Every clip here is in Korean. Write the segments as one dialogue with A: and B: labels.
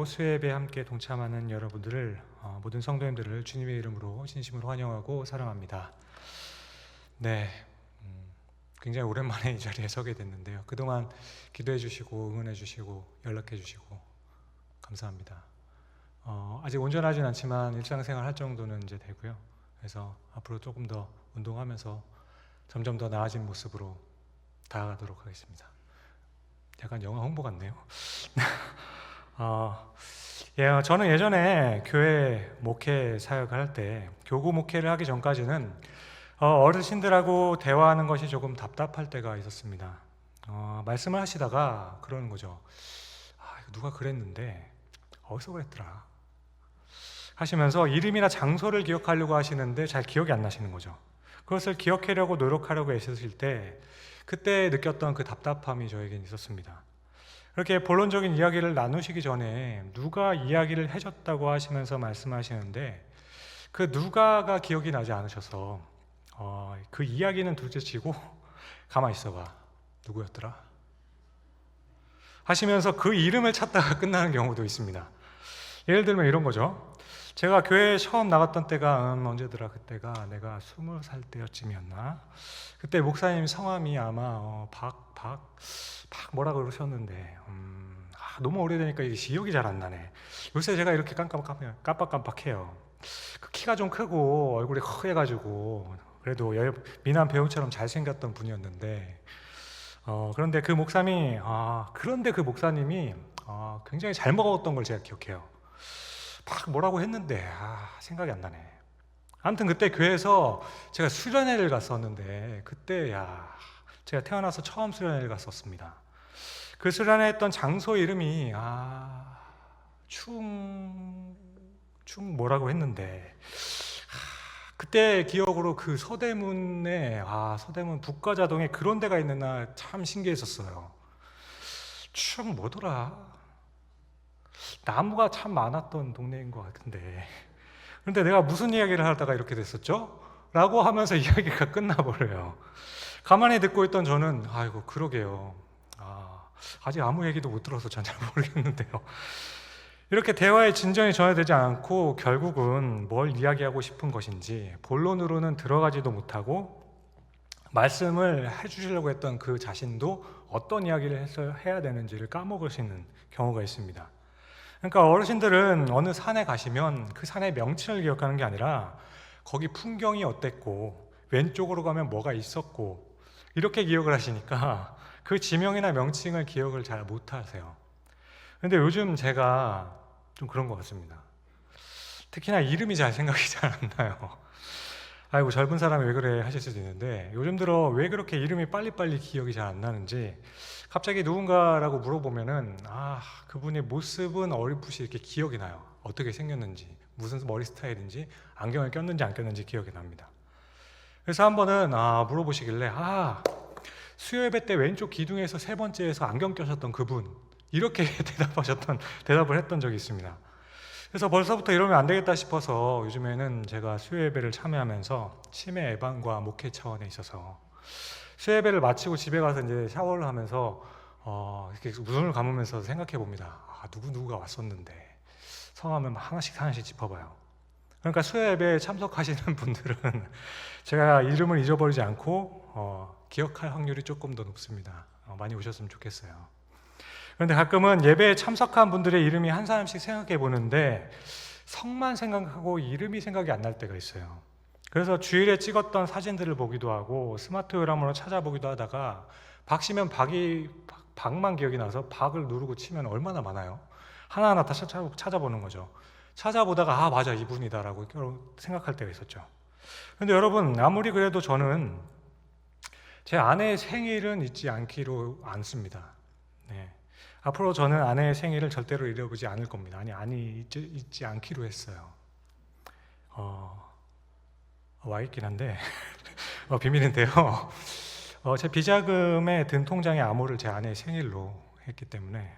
A: 예배로 수요예배에 함께 동참하는 여러분들을 모든 성도님들을 주님의 이름으로 진심으로 환영하고 사랑합니다. 네, 굉장히 오랜만에 이 자리에 서게 됐는데요. 그동안 기도해 주시고 응원해 주시고 연락해 주시고 감사합니다. 아직 온전하진 않지만 일상생활 할 정도는 이제 되고요. 그래서 앞으로 조금 더 운동하면서 점점 더 나아진 모습으로 다가가도록 하겠습니다. 약간 영화 홍보 같네요. 저는 예전에 교회 목회 사역을 할 때 교구 목회를 하기 전까지는 어르신들하고 대화하는 것이 조금 답답할 때가 있었습니다. 말씀을 하시다가 그러는 거죠. 이거 누가 그랬는데 어디서 그랬더라 하시면서 이름이나 장소를 기억하려고 하시는데 잘 기억이 안 나시는 거죠. 그것을 기억하려고 노력하려고 애쓰실 때 그때 느꼈던 그 답답함이 저에겐 있었습니다. 그렇게 본론적인 이야기를 나누시기 전에 누가 이야기를 해줬다고 하시면서 말씀하시는데 그 누가가 기억이 나지 않으셔서 그 이야기는 둘째치고 가만히 있어봐 누구였더라? 하시면서 그 이름을 찾다가 끝나는 경우도 있습니다. 예를 들면 이런 거죠. 제가 교회에 처음 나갔던 때가 언제더라? 그때가 내가 20살 때였쯤이었나? 그때 목사님 성함이 아마 뭐라 그러셨는데 너무 오래되니까 이게 기억이 잘 안 나네. 요새 제가 이렇게 깜빡깜빡해요. 그 키가 좀 크고 얼굴이 허해가지고 그래도 미남 배우처럼 잘생겼던 분이었는데 그런데 그 목사님이 굉장히 잘 먹었던 걸 제가 기억해요. 막 뭐라고 했는데 생각이 안 나네. 아무튼 그때 교회에서 제가 수련회를 갔었는데 그때 제가 태어나서 처음 수련회를 갔었습니다. 그 수련회 했던 장소 이름이 충 뭐라고 했는데 그때 기억으로 그 서대문에 서대문 북가자동에 그런 데가 있는 참 신기했었어요. 충 뭐더라? 나무가 참 많았던 동네인 것 같은데 그런데 내가 무슨 이야기를 하다가 이렇게 됐었죠? 라고 하면서 이야기가 끝나버려요. 가만히 듣고 있던 저는 아이고 그러게요. 아직 아무 얘기도 못 들어서 잘 모르겠는데요. 이렇게 대화의 진전이 전해되지 않고 결국은 뭘 이야기하고 싶은 것인지 본론으로는 들어가지도 못하고 말씀을 해주시려고 했던 그 자신도 어떤 이야기를 해야 되는지를 까먹으시는 경우가 있습니다. 그러니까 어르신들은 어느 산에 가시면 그 산의 명칭을 기억하는 게 아니라 거기 풍경이 어땠고 왼쪽으로 가면 뭐가 있었고 이렇게 기억을 하시니까 그 지명이나 명칭을 기억을 잘 못하세요. 그런데 요즘 제가 좀 그런 것 같습니다. 특히나 이름이 잘 생각이 잘 안 나요. 아이고 젊은 사람이 왜 그래 하실 수도 있는데 요즘 들어 왜 그렇게 이름이 빨리빨리 기억이 잘 안 나는지 갑자기 누군가라고 물어보면은 그분의 모습은 어렴풋이 이렇게 기억이 나요. 어떻게 생겼는지, 무슨 머리 스타일인지, 안경을 꼈는지 안 꼈는지 기억이 납니다. 그래서 한 번은 물어보시길래 수요예배 때 왼쪽 기둥에서 세 번째에서 안경 껴셨던 그분 이렇게 대답을 했던 적이 있습니다. 그래서 벌써부터 이러면 안 되겠다 싶어서 요즘에는 제가 수요예배를 참여하면서 치매 예방과 목회 차원에 있어서 수요예배를 마치고 집에 가서 이제 샤워를 하면서 이렇게 눈을 감으면서 생각해 봅니다. 누구가 왔었는데 성함을 하나씩 짚어봐요. 그러니까 수요예배에 참석하시는 분들은 제가 이름을 잊어버리지 않고 기억할 확률이 조금 더 높습니다. 많이 오셨으면 좋겠어요. 그런데 가끔은 예배에 참석한 분들의 이름이 한 사람씩 생각해 보는데 성만 생각하고 이름이 생각이 안 날 때가 있어요. 그래서 주일에 찍었던 사진들을 보기도 하고 스마트 요람으로 찾아보기도 하다가 박씨면 박만 기억이 나서 박을 누르고 치면 얼마나 많아요. 하나하나 다 찾아보는 거죠. 찾아보다가 맞아 이분이다라고 생각할 때가 있었죠. 그런데 여러분 아무리 그래도 저는 제 아내의 생일은 잊지 않기로 않습니다. 앞으로 저는 아내의 생일을 절대로 잃어보지 않을 겁니다. 잊지 않기로 했어요. 와 있긴 한데 비밀인데요. 제 비자금의 든 통장의 암호를 제 아내의 생일로 했기 때문에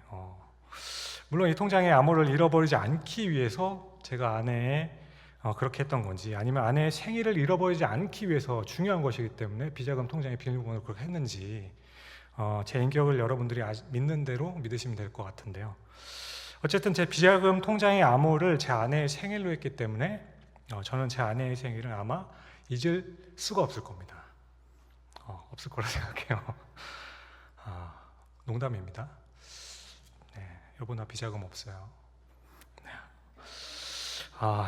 A: 물론 이 통장의 암호를 잃어버리지 않기 위해서 제가 아내의 그렇게 했던 건지 아니면 아내의 생일을 잃어버리지 않기 위해서 중요한 것이기 때문에 비자금 통장의 비밀번호를 그렇게 했는지 제 인격을 여러분들이 믿는 대로 믿으시면 될 것 같은데요. 어쨌든 제 비자금 통장의 암호를 제 아내의 생일로 했기 때문에 저는 제 아내의 생일을 아마 잊을 수가 없을 겁니다. 없을 거라 생각해요. 농담입니다. 네, 여보 나 비자금 없어요. 네.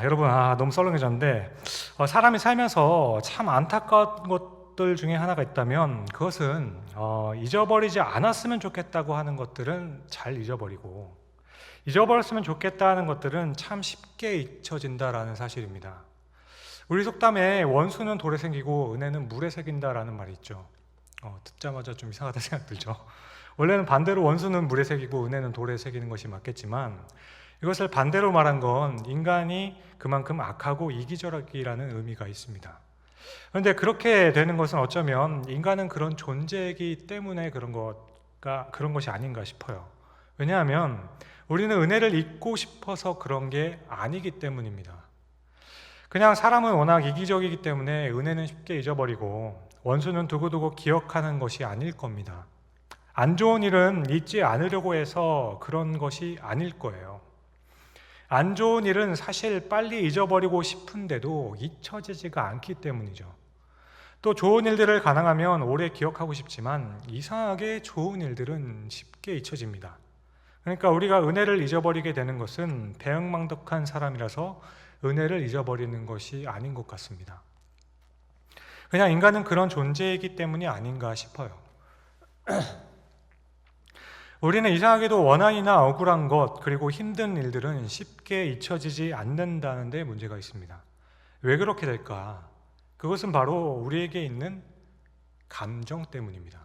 A: 여러분 너무 썰렁해졌는데 사람이 살면서 참 안타까운 것들 중에 하나가 있다면 그것은 잊어버리지 않았으면 좋겠다고 하는 것들은 잘 잊어버리고 잊어버렸으면 좋겠다 는 것들은 참 쉽게 잊혀진다라는 사실입니다. 우리 속담에 원수는 돌에 새기고 은혜는 물에 새긴다라는 말이 있죠. 듣자마자 좀 이상하다 생각 들죠. 원래는 반대로 원수는 물에 새기고 은혜는 돌에 새기는 것이 맞겠지만 이것을 반대로 말한 건 인간이 그만큼 악하고 이기적이라는 의미가 있습니다. 그런데 그렇게 되는 것은 어쩌면 인간은 그런 존재이기 때문에 그런 것이 아닌가 싶어요. 왜냐하면 우리는 은혜를 잊고 싶어서 그런 게 아니기 때문입니다. 그냥 사람은 워낙 이기적이기 때문에 은혜는 쉽게 잊어버리고 원수는 두고두고 기억하는 것이 아닐 겁니다. 안 좋은 일은 잊지 않으려고 해서 그런 것이 아닐 거예요. 안 좋은 일은 사실 빨리 잊어버리고 싶은데도 잊혀지지가 않기 때문이죠. 또 좋은 일들을 가능하면 오래 기억하고 싶지만 이상하게 좋은 일들은 쉽게 잊혀집니다. 그러니까 우리가 은혜를 잊어버리게 되는 것은 배은망덕한 사람이라서 은혜를 잊어버리는 것이 아닌 것 같습니다. 그냥 인간은 그런 존재이기 때문이 아닌가 싶어요. 우리는 이상하게도 원한이나 억울한 것 그리고 힘든 일들은 쉽게 잊혀지지 않는다는 데 문제가 있습니다. 왜 그렇게 될까? 그것은 바로 우리에게 있는 감정 때문입니다.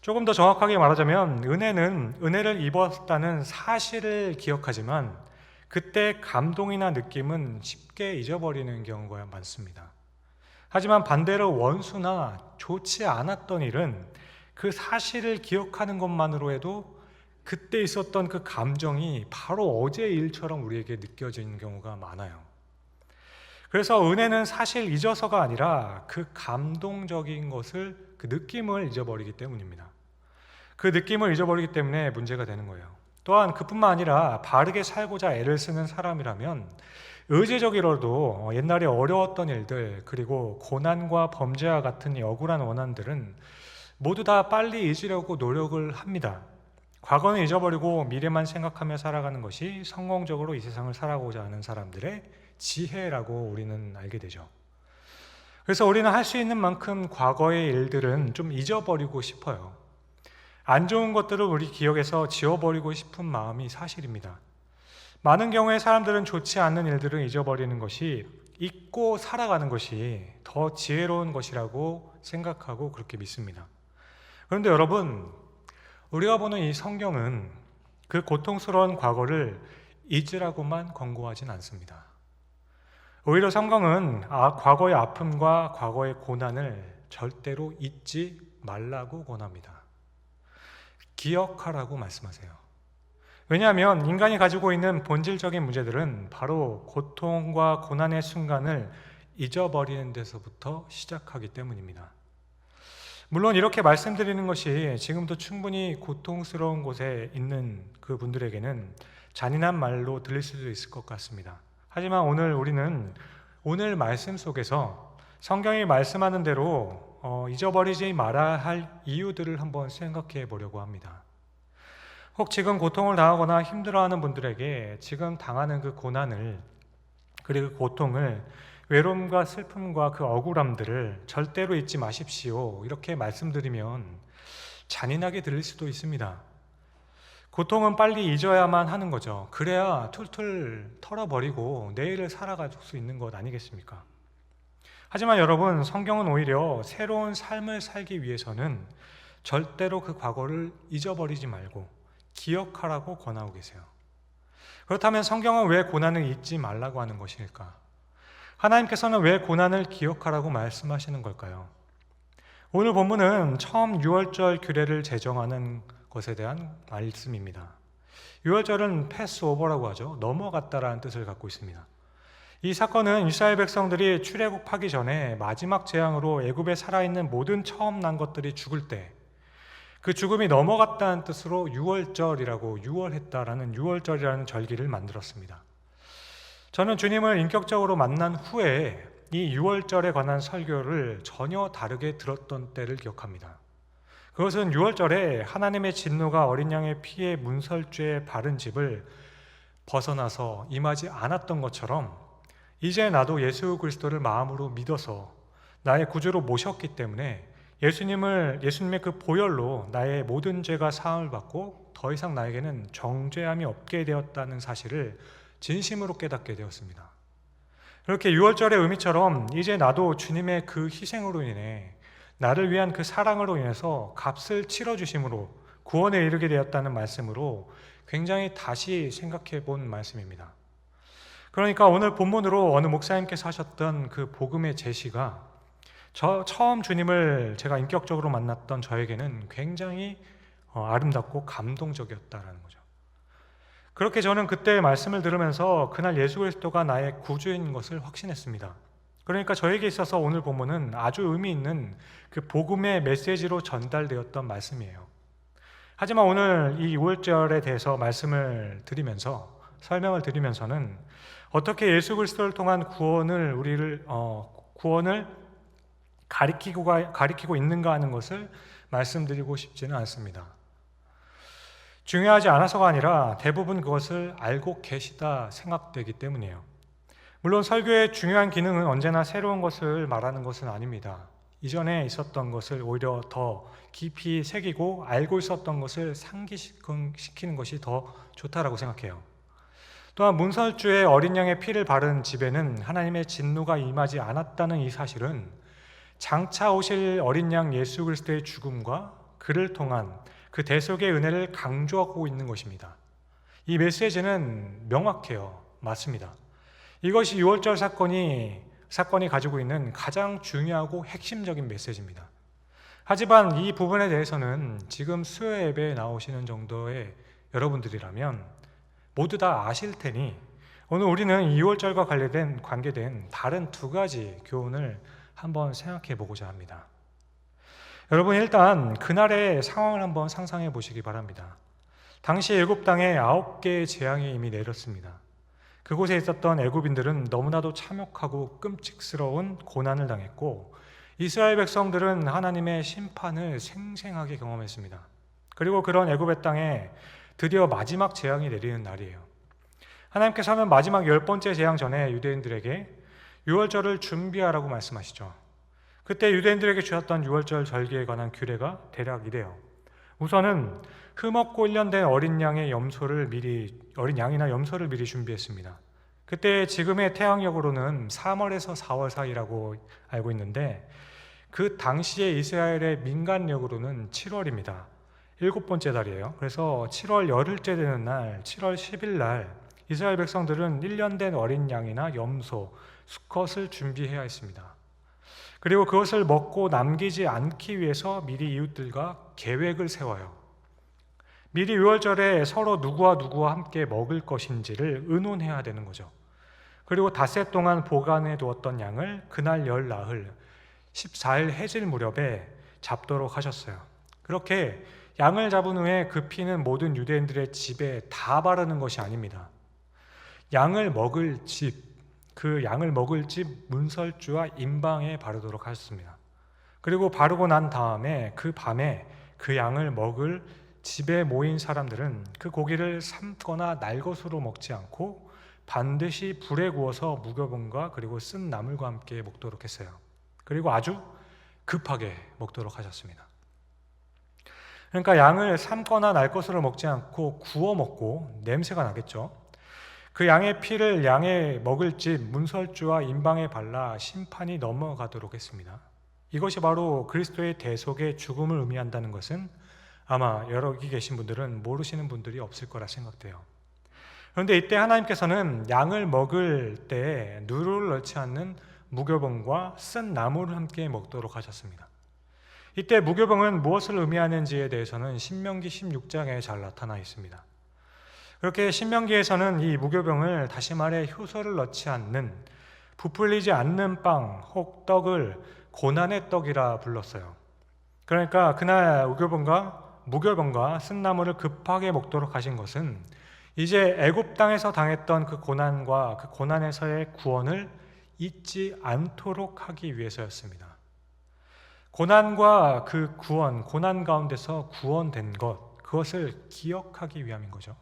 A: 조금 더 정확하게 말하자면 은혜를 입었다는 사실을 기억하지만 그때 감동이나 느낌은 쉽게 잊어버리는 경우가 많습니다. 하지만 반대로 원수나 좋지 않았던 일은 그 사실을 기억하는 것만으로 해도 그때 있었던 그 감정이 바로 어제 일처럼 우리에게 느껴지는 경우가 많아요. 그래서 은혜는 사실 잊어서가 아니라 그 감동적인 것을, 그 느낌을 잊어버리기 때문입니다. 그 느낌을 잊어버리기 때문에 문제가 되는 거예요. 또한 그뿐만 아니라 바르게 살고자 애를 쓰는 사람이라면 의지적이라도 옛날에 어려웠던 일들 그리고 고난과 범죄와 같은 억울한 원한들은 모두 다 빨리 잊으려고 노력을 합니다. 과거는 잊어버리고 미래만 생각하며 살아가는 것이 성공적으로 이 세상을 살아가고자 하는 사람들의 지혜라고 우리는 알게 되죠. 그래서 우리는 할 수 있는 만큼 과거의 일들은 좀 잊어버리고 싶어요. 안 좋은 것들을 우리 기억에서 지워버리고 싶은 마음이 사실입니다. 많은 경우에 사람들은 좋지 않는 일들을 잊어버리는 것이, 잊고 살아가는 것이 더 지혜로운 것이라고 생각하고 그렇게 믿습니다. 그런데 여러분, 우리가 보는 이 성경은 그 고통스러운 과거를 잊으라고만 권고하진 않습니다. 오히려 성경은 과거의 아픔과 과거의 고난을 절대로 잊지 말라고 권합니다. 기억하라고 말씀하세요. 왜냐하면 인간이 가지고 있는 본질적인 문제들은 바로 고통과 고난의 순간을 잊어버리는 데서부터 시작하기 때문입니다. 물론 이렇게 말씀드리는 것이 지금도 충분히 고통스러운 곳에 있는 그 분들에게는 잔인한 말로 들릴 수도 있을 것 같습니다. 하지만 우리는 오늘 말씀 속에서 성경이 말씀하는 대로 잊어버리지 말아야 할 이유들을 한번 생각해 보려고 합니다. 혹 지금 고통을 당하거나 힘들어하는 분들에게 지금 당하는 그 고난을, 그리고 그 고통을, 외로움과 슬픔과 그 억울함들을 절대로 잊지 마십시오, 이렇게 말씀드리면 잔인하게 들릴 수도 있습니다. 고통은 빨리 잊어야만 하는 거죠. 그래야 툴툴 털어버리고 내일을 살아갈 수 있는 것 아니겠습니까? 하지만 여러분, 성경은 오히려 새로운 삶을 살기 위해서는 절대로 그 과거를 잊어버리지 말고 기억하라고 권하고 계세요. 그렇다면 성경은 왜 고난을 잊지 말라고 하는 것일까? 하나님께서는 왜 고난을 기억하라고 말씀하시는 걸까요? 오늘 본문은 처음 유월절 규례를 제정하는 것에 대한 말씀입니다. 유월절은 패스오버라고 하죠. 넘어갔다라는 뜻을 갖고 있습니다. 이 사건은 이스라엘 백성들이 출애굽하기 전에 마지막 재앙으로 애굽에 살아있는 모든 처음 난 것들이 죽을 때, 그 죽음이 넘어갔다는 뜻으로 유월절이라고 유월했다라는 유월절이라는 절기를 만들었습니다. 저는 주님을 인격적으로 만난 후에 이 유월절에 관한 설교를 전혀 다르게 들었던 때를 기억합니다. 그것은 유월절에 하나님의 진노가 어린 양의 피에 문설주에 바른 집을 벗어나서 임하지 않았던 것처럼 이제 나도 예수 그리스도를 마음으로 믿어서 나의 구주로 모셨기 때문에 예수님의 그 보혈로 나의 모든 죄가 사함을 받고 더 이상 나에게는 정죄함이 없게 되었다는 사실을 진심으로 깨닫게 되었습니다. 그렇게 유월절의 의미처럼 이제 나도 주님의 그 희생으로 인해 나를 위한 그 사랑으로 인해서 값을 치러주심으로 구원에 이르게 되었다는 말씀으로 굉장히 다시 생각해 본 말씀입니다. 그러니까 오늘 본문으로 어느 목사님께서 하셨던 그 복음의 제시가 처음 주님을 제가 인격적으로 만났던 저에게는 굉장히 아름답고 감동적이었다라는 거죠. 그렇게 저는 그때 말씀을 들으면서 그날 예수 그리스도가 나의 구주인 것을 확신했습니다. 그러니까 저에게 있어서 오늘 본문은 아주 의미 있는 그 복음의 메시지로 전달되었던 말씀이에요. 하지만 오늘 이 유월절에 대해서 설명을 드리면서는 어떻게 예수 그리스도를 통한 구원을 가리키고 있는가 하는 것을 말씀드리고 싶지는 않습니다. 중요하지 않아서가 아니라 대부분 그것을 알고 계시다 생각되기 때문이에요. 물론 설교의 중요한 기능은 언제나 새로운 것을 말하는 것은 아닙니다. 이전에 있었던 것을 오히려 더 깊이 새기고 알고 있었던 것을 상기시키는 것이 더 좋다라고 생각해요. 또한 문설주에 어린 양의 피를 바른 집에는 하나님의 진노가 임하지 않았다는 이 사실은 장차 오실 어린 양 예수 그리스도의 죽음과 그를 통한 그 대속의 은혜를 강조하고 있는 것입니다. 이 메시지는 명확해요. 맞습니다. 이것이 유월절 사건이 가지고 있는 가장 중요하고 핵심적인 메시지입니다. 하지만 이 부분에 대해서는 지금 수요 예배에 나오시는 정도의 여러분들이라면 모두 다 아실 테니 오늘 우리는 이 유월절과 관계된 다른 두 가지 교훈을 한번 생각해 보고자 합니다. 여러분, 일단 그날의 상황을 한번 상상해 보시기 바랍니다. 당시 애굽 땅에 9개의 재앙이 이미 내렸습니다. 그곳에 있었던 애굽인들은 너무나도 참혹하고 끔찍스러운 고난을 당했고 이스라엘 백성들은 하나님의 심판을 생생하게 경험했습니다. 그리고 그런 애굽의 땅에 드디어 마지막 재앙이 내리는 날이에요. 하나님께서는 마지막 10번째 재앙 전에 유대인들에게 유월절을 준비하라고 말씀하시죠. 그때 유대인들에게 주셨던 유월절 절기에 관한 규례가 대략 이래요. 우선은 흠없고 1년 된 어린 양이나 염소를 미리 준비했습니다. 그때 지금의 태양력으로는 3월에서 4월 사이라고 알고 있는데 그 당시에 이스라엘의 민간력으로는 7월입니다. 7번째 달이에요. 그래서 7월 열흘째 되는 날, 7월 10일 날 이스라엘 백성들은 1년 된 어린 양이나 염소, 수컷을 준비해야 했습니다. 그리고 그것을 먹고 남기지 않기 위해서 미리 이웃들과 계획을 세워요. 미리 유월절에 서로 누구와 함께 먹을 것인지를 의논해야 되는 거죠. 그리고 닷새 동안 보관해 두었던 양을 그날 열 나흘 14일 해질 무렵에 잡도록 하셨어요. 그렇게 양을 잡은 후에 그 피는 모든 유대인들의 집에 다 바르는 것이 아닙니다. 양을 먹을 집 문설주와 임방에 바르도록 하셨습니다. 그리고 바르고 난 다음에 그 밤에 그 양을 먹을 집에 모인 사람들은 그 고기를 삶거나 날 것으로 먹지 않고 반드시 불에 구워서 무교병과 그리고 쓴 나물과 함께 먹도록 했어요. 그리고 아주 급하게 먹도록 하셨습니다. 그러니까 양을 삶거나 날 것으로 먹지 않고 구워 먹고 냄새가 나겠죠. 그 양의 피를 양의 먹을 집 문설주와 임방에 발라 심판이 넘어가도록 했습니다. 이것이 바로 그리스도의 대속의 죽음을 의미한다는 것은 아마 여기 계신 분들은 모르시는 분들이 없을 거라 생각돼요. 그런데 이때 하나님께서는 양을 먹을 때 누를 넣지 않는 무교병과 쓴 나물을 함께 먹도록 하셨습니다. 이때 무교병은 무엇을 의미하는지에 대해서는 신명기 16장에 잘 나타나 있습니다. 그렇게 신명기에서는 이 무교병을 다시 말해 효소를 넣지 않는 부풀리지 않는 빵 혹 떡을 고난의 떡이라 불렀어요. 그러니까 그날 무교병과 무교병과 쓴나무를 급하게 먹도록 하신 것은 이제 애굽 땅에서 당했던 그 고난과 그 고난에서의 구원을 잊지 않도록 하기 위해서였습니다. 고난과 그 구원, 고난 가운데서 구원된 것, 그것을 기억하기 위함인 거죠.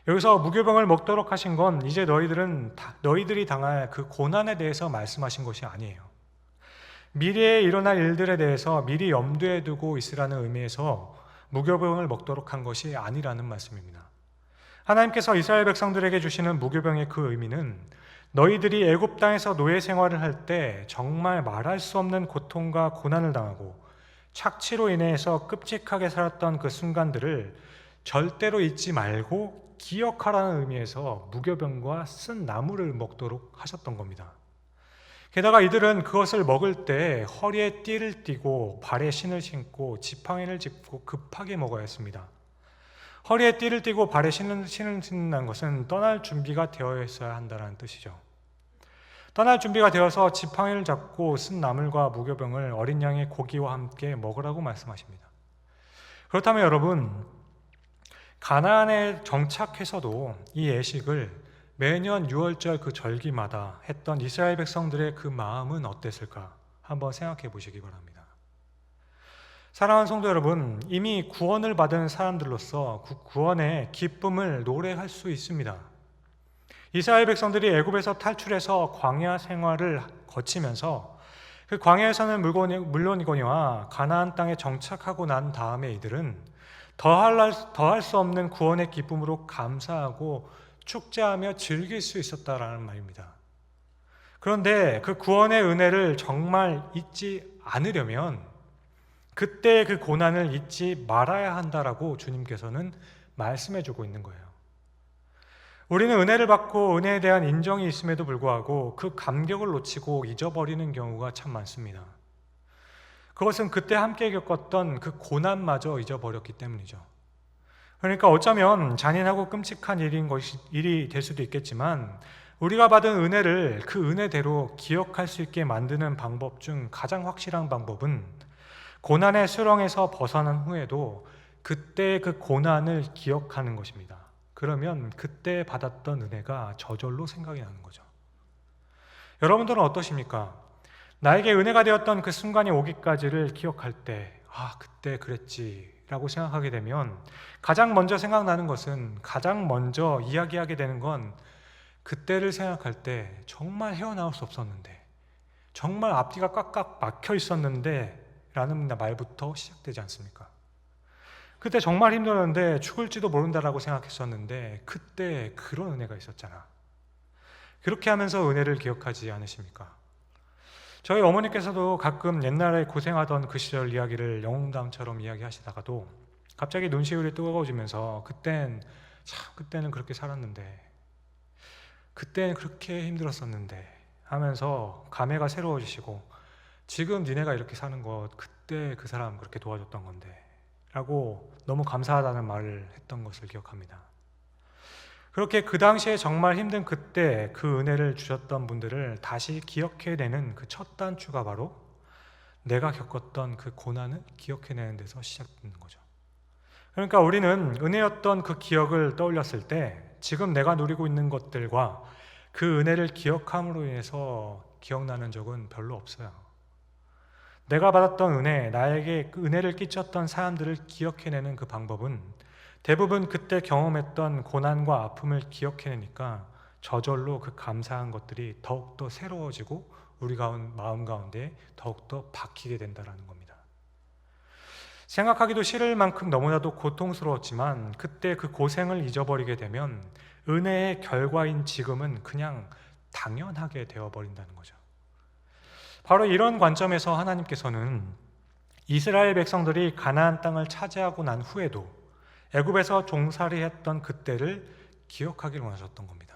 A: 여기서 무교병을 먹도록 하신 건 이제 너희들이 당할 그 고난에 대해서 말씀하신 것이 아니에요. 미래에 일어날 일들에 대해서 미리 염두에 두고 있으라는 의미에서 무교병을 먹도록 한 것이 아니라는 말씀입니다. 하나님께서 이스라엘 백성들에게 주시는 무교병의 그 의미는 너희들이 애굽 땅에서 노예 생활을 할 때 정말 말할 수 없는 고통과 고난을 당하고 착취로 인해서 끔찍하게 살았던 그 순간들을 절대로 잊지 말고 기억하라는 의미에서 무교병과 쓴 나무를 먹도록 하셨던 겁니다. 게다가 이들은 그것을 먹을 때 허리에 띠를 띠고 발에 신을 신고 지팡이를 짚고 급하게 먹어야 했습니다. 허리에 띠를 띠고 발에 신을 신는다는 것은 떠날 준비가 되어 있어야 한다는 뜻이죠. 떠날 준비가 되어서 지팡이를 잡고 쓴 나물과 무교병을 어린 양의 고기와 함께 먹으라고 말씀하십니다. 그렇다면 여러분, 가나안에 정착해서도 이 예식을 매년 6월절 그 절기마다 했던 이스라엘 백성들의 그 마음은 어땠을까? 한번 생각해 보시기 바랍니다. 사랑하는 성도 여러분, 이미 구원을 받은 사람들로서 그 구원의 기쁨을 노래할 수 있습니다. 이스라엘 백성들이 애굽에서 탈출해서 광야 생활을 거치면서 그 광야에서는 물론이거니와 가나안 땅에 정착하고 난 다음에 이들은 더할 수 없는 구원의 기쁨으로 감사하고 축제하며 즐길 수 있었다라는 말입니다. 그런데 그 구원의 은혜를 정말 잊지 않으려면 그때의 그 고난을 잊지 말아야 한다라고 주님께서는 말씀해 주고 있는 거예요. 우리는 은혜를 받고 은혜에 대한 인정이 있음에도 불구하고 그 감격을 놓치고 잊어버리는 경우가 참 많습니다. 그것은 그때 함께 겪었던 그 고난마저 잊어버렸기 때문이죠. 그러니까 어쩌면 잔인하고 끔찍한 일이 될 수도 있겠지만 우리가 받은 은혜를 그 은혜대로 기억할 수 있게 만드는 방법 중 가장 확실한 방법은 고난의 수렁에서 벗어난 후에도 그때의 그 고난을 기억하는 것입니다. 그러면 그때 받았던 은혜가 저절로 생각이 나는 거죠. 여러분들은 어떠십니까? 나에게 은혜가 되었던 그 순간이 오기까지를 기억할 때 그때 그랬지 라고 생각하게 되면 가장 먼저 생각나는 것은, 가장 먼저 이야기하게 되는 건 그때를 생각할 때 정말 헤어나올 수 없었는데, 정말 앞뒤가 꽉꽉 막혀 있었는데 라는 말부터 시작되지 않습니까? 그때 정말 힘들었는데 죽을지도 모른다라고 생각했었는데 그때 그런 은혜가 있었잖아. 그렇게 하면서 은혜를 기억하지 않으십니까? 저희 어머니께서도 가끔 옛날에 고생하던 그 시절 이야기를 영웅담처럼 이야기하시다가도 갑자기 눈시울이 뜨거워지면서 그때는 그렇게 살았는데, 그때는 그렇게 힘들었었는데 하면서 감회가 새로워지시고, 지금 니네가 이렇게 사는 것 그때 그 사람 그렇게 도와줬던 건데 라고 너무 감사하다는 말을 했던 것을 기억합니다. 그렇게 그 당시에 정말 힘든 그때 그 은혜를 주셨던 분들을 다시 기억해내는 그 첫 단추가 바로 내가 겪었던 그 고난을 기억해내는 데서 시작되는 거죠. 그러니까 우리는 은혜였던 그 기억을 떠올렸을 때 지금 내가 누리고 있는 것들과 그 은혜를 기억함으로 인해서 기억나는 적은 별로 없어요. 내가 받았던 은혜, 나에게 그 은혜를 끼쳤던 사람들을 기억해내는 그 방법은 대부분 그때 경험했던 고난과 아픔을 기억해내니까 저절로 그 감사한 것들이 더욱더 새로워지고 우리 마음 가운데 더욱더 박히게 된다는 겁니다. 생각하기도 싫을 만큼 너무나도 고통스러웠지만 그때 그 고생을 잊어버리게 되면 은혜의 결과인 지금은 그냥 당연하게 되어버린다는 거죠. 바로 이런 관점에서 하나님께서는 이스라엘 백성들이 가나안 땅을 차지하고 난 후에도 애굽에서 종살이 했던 그때를 기억하기를 원하셨던 겁니다.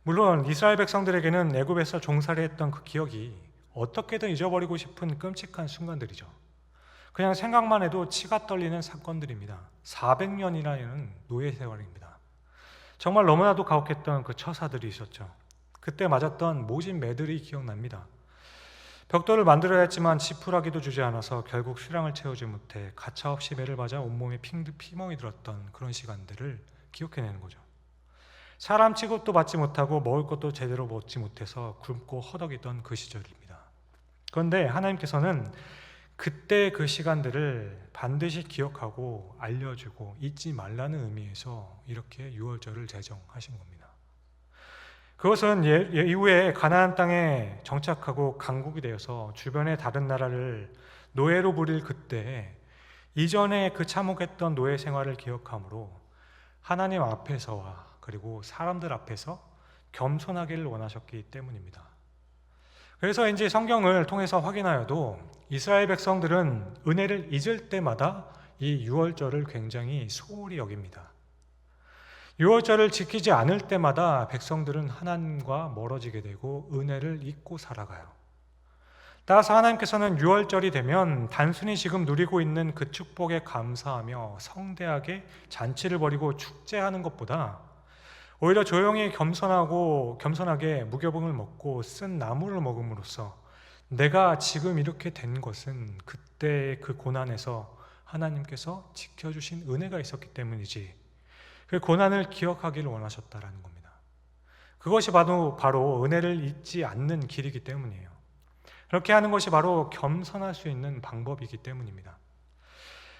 A: 물론 이스라엘 백성들에게는 애굽에서 종살이 했던 그 기억이 어떻게든 잊어버리고 싶은 끔찍한 순간들이죠. 그냥 생각만 해도 치가 떨리는 사건들입니다. 400년이라는 노예 생활입니다. 정말 너무나도 가혹했던 그 처사들이 있었죠. 그때 맞았던 모진 매들이 기억납니다. 벽돌을 만들어야 했지만 지푸라기도 주지 않아서 결국 수량을 채우지 못해 가차없이 매를 맞아 온몸에 피멍이 들었던 그런 시간들을 기억해내는 거죠. 사람 취급도 받지 못하고 먹을 것도 제대로 먹지 못해서 굶고 허덕이던 그 시절입니다. 그런데 하나님께서는 그때 그 시간들을 반드시 기억하고 알려주고 잊지 말라는 의미에서 이렇게 유월절을 제정하신 겁니다. 그것은 이후에 가나안 땅에 정착하고 강국이 되어서 주변의 다른 나라를 노예로 부릴 그때 이전에 그 참혹했던 노예 생활을 기억함으로 하나님 앞에서와 그리고 사람들 앞에서 겸손하기를 원하셨기 때문입니다. 그래서 이제 성경을 통해서 확인하여도 이스라엘 백성들은 은혜를 잊을 때마다 이 유월절을 굉장히 소홀히 여깁니다. 유월절을 지키지 않을 때마다 백성들은 하나님과 멀어지게 되고 은혜를 잊고 살아가요. 따라서 하나님께서는 유월절이 되면 단순히 지금 누리고 있는 그 축복에 감사하며 성대하게 잔치를 벌이고 축제하는 것보다 오히려 조용히 겸손하게 무교병을 먹고 쓴 나물을 먹음으로써 내가 지금 이렇게 된 것은 그때의 그 고난에서 하나님께서 지켜주신 은혜가 있었기 때문이지, 그 고난을 기억하기를 원하셨다라는 겁니다. 그것이 바로 은혜를 잊지 않는 길이기 때문이에요. 그렇게 하는 것이 바로 겸손할 수 있는 방법이기 때문입니다.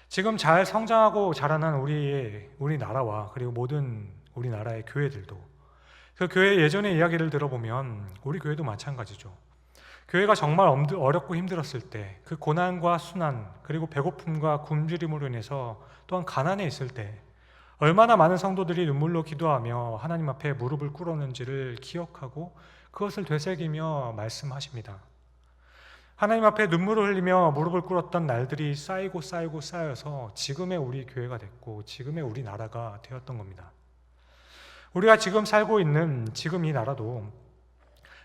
A: 지금 잘 성장하고 자라난 우리 나라와 그리고 모든 우리나라의 교회들도, 그 교회 예전의 이야기를 들어보면 우리 교회도 마찬가지죠. 교회가 정말 어렵고 힘들었을 때, 그 고난과 순환 그리고 배고픔과 굶주림으로 인해서 또한 가난에 있을 때 얼마나 많은 성도들이 눈물로 기도하며 하나님 앞에 무릎을 꿇었는지를 기억하고 그것을 되새기며 말씀하십니다. 하나님 앞에 눈물을 흘리며 무릎을 꿇었던 날들이 쌓여서 지금의 우리 교회가 됐고 지금의 우리 나라가 되었던 겁니다. 우리가 지금 살고 있는 지금 이 나라도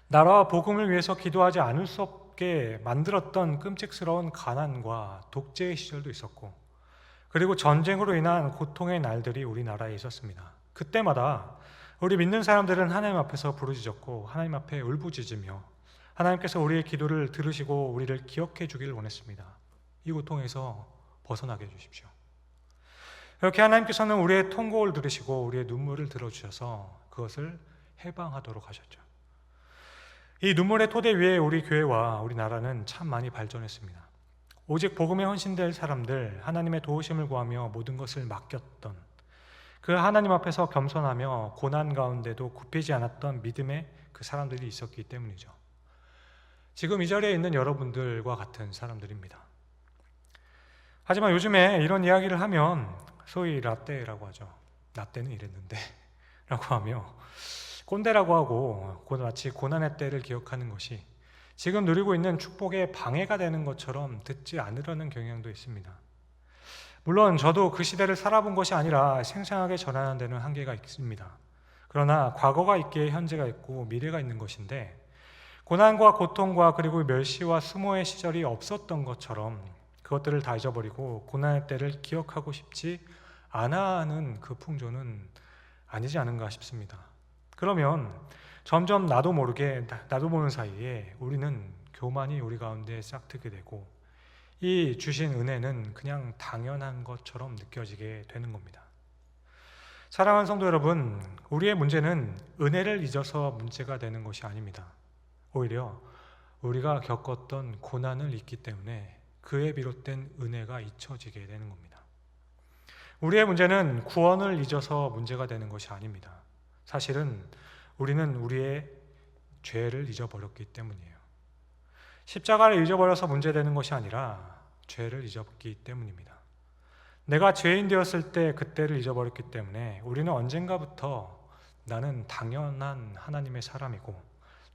A: 나라와 복음을 위해서 기도하지 않을 수 없게 만들었던 끔찍스러운 가난과 독재의 시절도 있었고, 그리고 전쟁으로 인한 고통의 날들이 우리나라에 있었습니다. 그때마다 우리 믿는 사람들은 하나님 앞에서 부르짖었고 하나님 앞에 울부짖으며 하나님께서 우리의 기도를 들으시고 우리를 기억해 주기를 원했습니다. 이 고통에서 벗어나게 해주십시오. 이렇게 하나님께서는 우리의 통곡을 들으시고 우리의 눈물을 들어주셔서 그것을 해방하도록 하셨죠. 이 눈물의 토대 위에 우리 교회와 우리나라는 참 많이 발전했습니다. 오직 복음에 헌신될 사람들, 하나님의 도우심을 구하며 모든 것을 맡겼던, 그 하나님 앞에서 겸손하며 고난 가운데도 굽히지 않았던 믿음의 그 사람들이 있었기 때문이죠. 지금 이 자리에 있는 여러분들과 같은 사람들입니다. 하지만 요즘에 이런 이야기를 하면 소위 라떼라고 하죠. 라떼는 이랬는데 라고 하며 꼰대라고 하고 마치 고난의 때를 기억하는 것이 지금 누리고 있는 축복에 방해가 되는 것처럼 듣지 않으려는 경향도 있습니다. 물론 저도 그 시대를 살아본 것이 아니라 생생하게 전하는 데는 한계가 있습니다. 그러나 과거가 있기에 현재가 있고 미래가 있는 것인데, 고난과 고통과 그리고 멸시와 수모의 시절이 없었던 것처럼 그것들을 다 잊어버리고 고난의 때를 기억하고 싶지 않아 하는 그 풍조는 아니지 않은가 싶습니다. 그러면 점점 나도 모르는 사이에 우리는 교만이 우리 가운데 싹트게 되고 이 주신 은혜는 그냥 당연한 것처럼 느껴지게 되는 겁니다. 사랑하는 성도 여러분, 우리의 문제는 은혜를 잊어서 문제가 되는 것이 아닙니다. 오히려 우리가 겪었던 고난을 잊기 때문에 그에 비롯된 은혜가 잊혀지게 되는 겁니다. 우리의 문제는 구원을 잊어서 문제가 되는 것이 아닙니다. 사실은 우리는 우리의 죄를 잊어버렸기 때문이에요. 십자가를 잊어버려서 문제되는 것이 아니라 죄를 잊었기 때문입니다. 내가 죄인 되었을 때 그때를 잊어버렸기 때문에 우리는 언젠가부터 나는 당연한 하나님의 사람이고